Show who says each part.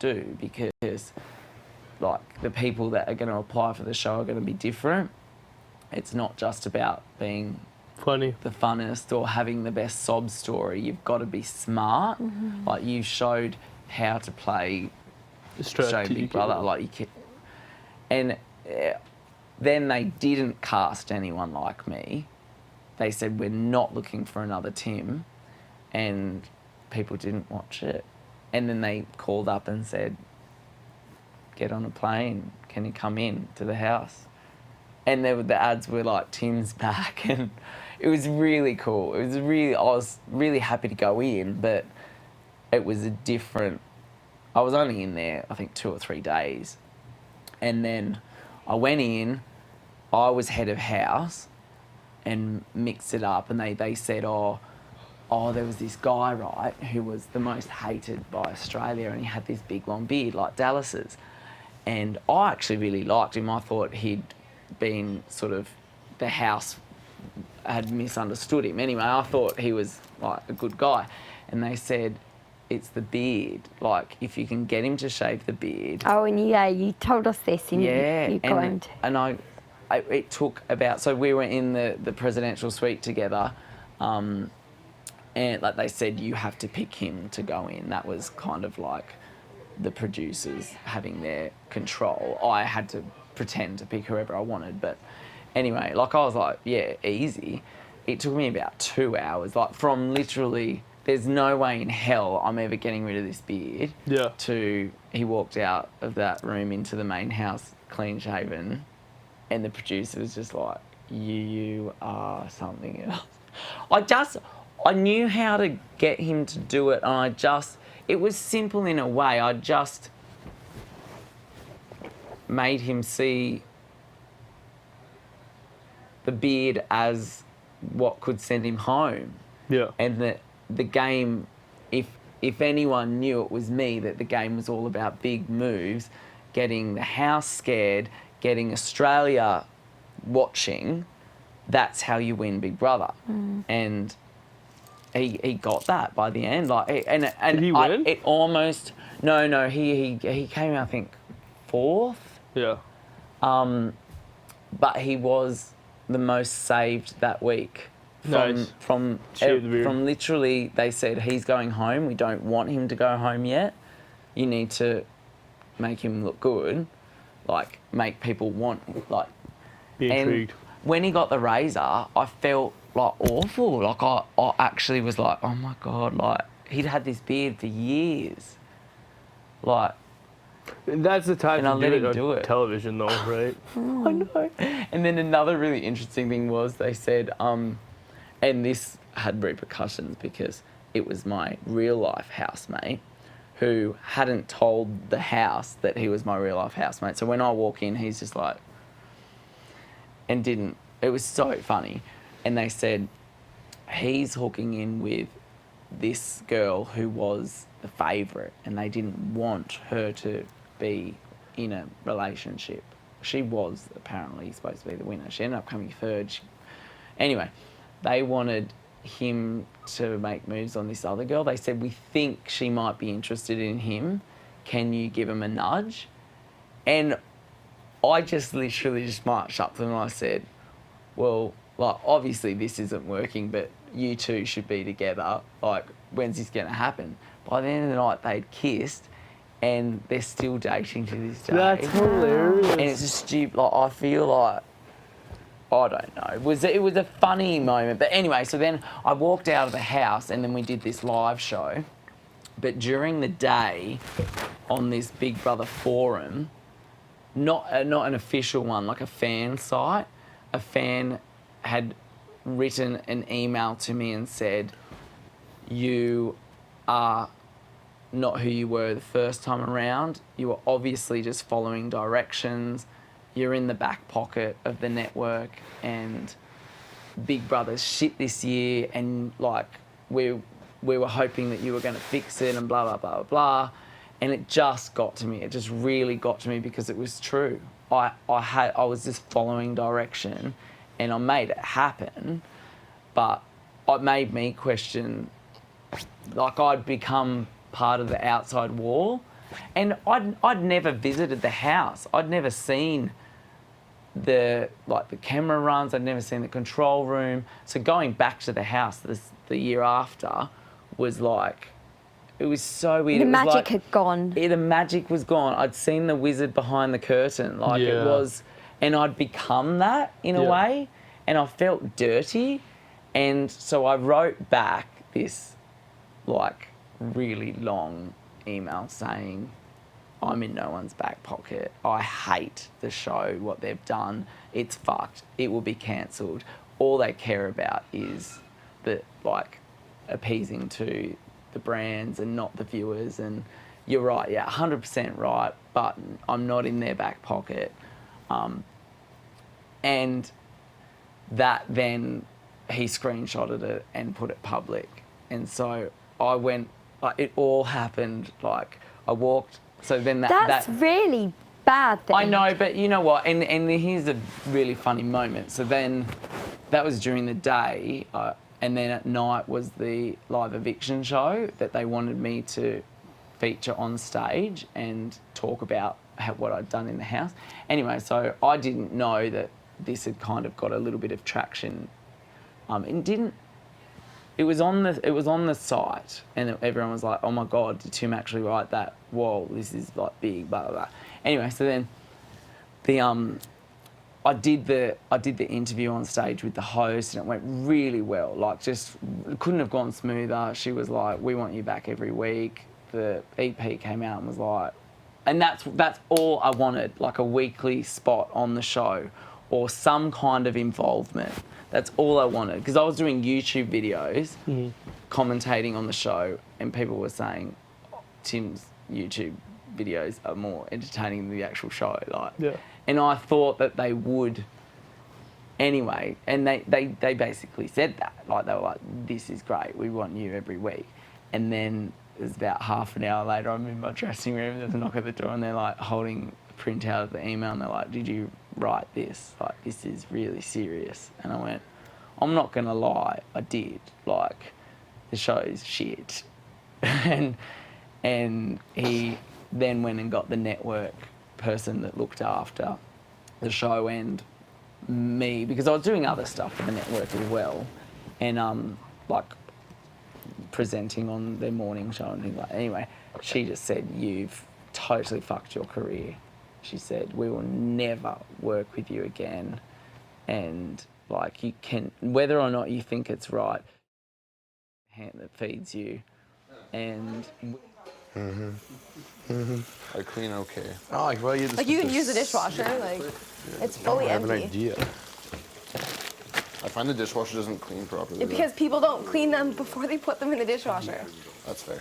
Speaker 1: do, because like the people that are going to apply for the show are going to be different. It's not just about being
Speaker 2: funny,
Speaker 1: the funnest, or having the best sob story. You've got to be smart. Like, you showed how to play show Big Brother. Like, you can, and then they didn't cast anyone like me. They said, we're not looking for another Tim, and people didn't watch it. And then they called up and said, get on a plane, can you come in to the house? And the ads were like, Tim's back, and it was really cool. I was really happy to go in, but it was I was only in there, I think, 2 or 3 days. And then I went in, I was head of house, and mixed it up, and they said, oh, there was this guy, right, who was the most hated by Australia, and he had this big long beard like Dallas's. And I actually really liked him. I thought he'd been sort of, the house had misunderstood him. Anyway, I thought he was like a good guy. And they said, it's the beard. Like, if you can get him to shave the beard.
Speaker 3: Oh, and yeah, you told us this. And you got him to.
Speaker 1: And it took about, so we were in the presidential suite together, and like they said, you have to pick him to go in. That was kind of like the producers having their control. I had to pretend to pick whoever I wanted, but anyway, like, I was like, yeah, easy. It took me about 2 hours, like, from literally, there's no way in hell I'm ever getting rid of this beard, to he walked out of that room into the main house clean shaven, and the producer was just like, you are something else. I knew how to get him to do it, and it was simple in a way. I just made him see the beard as what could send him home.
Speaker 2: Yeah.
Speaker 1: And the game, if anyone knew it was me, that the game was all about big moves, getting the house scared, getting Australia watching, that's how you win Big Brother. And he got that by the end. Like,
Speaker 2: Did he win?
Speaker 1: It almost, no, he came out, I think, 4th.
Speaker 2: Yeah.
Speaker 1: But he was the most saved that week. From literally, they said, he's going home. We don't want him to go home yet. You need to make him look good, like, make people want, like,
Speaker 2: be intrigued.
Speaker 1: And when he got the razor, I felt like awful. Like, I actually was like, oh my God, like, he'd had this beard for years. Like,
Speaker 2: that's the time
Speaker 1: to
Speaker 2: do it on television, though, right?
Speaker 1: I know. And then another really interesting thing was, they said, and this had repercussions because it was my real life housemate who hadn't told the house that he was my real life housemate. So when I walk in, he's just like, and didn't, it was so funny. And they said, he's hooking in with this girl who was the favourite, and they didn't want her to be in a relationship. She was apparently supposed to be the winner. She ended up coming 3rd. Anyway, they wanted him to make moves on this other girl. They said, we think she might be interested in him. Can you give him a nudge? And I just literally just marched up to them and I said, well, like, obviously this isn't working, but you two should be together. Like, when's this going to happen? By the end of the night, they'd kissed, and they're still dating to this day.
Speaker 2: That's hilarious.
Speaker 1: And it's just stupid. Like, I feel like, I don't know. It was a funny moment. But anyway, so then I walked out of the house, and then we did this live show. But during the day, on this Big Brother forum, not an official one, like a fan site, a fan had written an email to me and said, you are not who you were the first time around. You were obviously just following directions. You're in the back pocket of the network, and Big Brother's shit this year, and like we were hoping that you were going to fix it, and blah, blah, blah, blah. And it just got to me. It just really got to me because it was true. I was just following direction, and I made it happen, but it made me question, like, I'd become part of the outside wall, And I'd never visited the house. I'd never seen the camera runs. I'd never seen the control room. So going back to the house the year after was like, it was so weird.
Speaker 3: The
Speaker 1: It was
Speaker 3: magic
Speaker 1: like,
Speaker 3: had gone.
Speaker 1: the magic was gone. I'd seen the wizard behind the curtain. Like it was, and I'd become that in a way, and I felt dirty. And so I wrote back this like really long email saying, I'm in no one's back pocket. I hate the show, what they've done. It's fucked. It will be cancelled. All they care about is the appeasing to the brands and not the viewers. And you're right, 100% right, but I'm not in their back pocket. And that then he screenshotted it and put it public. And so I went, it all happened, I walked, so then
Speaker 3: That's really bad then.
Speaker 1: I know, but you know what, and here's a really funny moment. So then that was during the day, and then at night was the live eviction show that they wanted me to feature on stage and talk about what I'd done in the house. Anyway, so I didn't know that this had kind of got a little bit of traction. It was on the site, and everyone was like, "Oh my God, did Tim actually write that? Whoa, this is like big, blah blah blah." Anyway, so then I did the interview on stage with the host, and it went really well. Like, just couldn't have gone smoother. She was like, "We want you back every week." The EP came out and was like, and that's all I wanted, like a weekly spot on the show or some kind of involvement. That's all I wanted, because I was doing YouTube videos, commentating on the show, and people were saying, Tim's YouTube videos are more entertaining than the actual show. And I thought that they would anyway, and they basically said that. Like, they were like, "This is great, we want you every week." And then it was about half an hour later, I'm in my dressing room, there's a knock at the door, and they're like holding a printout of the email, and they're like, "Did you write this? Like, this is really serious." And I went, "I'm not gonna lie, I did. Like, the show's shit." and he then went and got the network person that looked after the show and me, because I was doing other stuff for the network as well, and presenting on their morning show and things like that. Anyway, she just said, "You've totally fucked your career." She said, "We will never work with you again, and you can, whether or not you think it's right, hand that feeds you." And
Speaker 4: I clean okay.
Speaker 5: Oh, well, you
Speaker 6: can use the dishwasher. It's fully
Speaker 5: I have an
Speaker 6: empty.
Speaker 5: idea.
Speaker 4: I find the dishwasher doesn't clean properly.
Speaker 6: Because people don't clean them before they put them in the dishwasher.
Speaker 4: That's fair.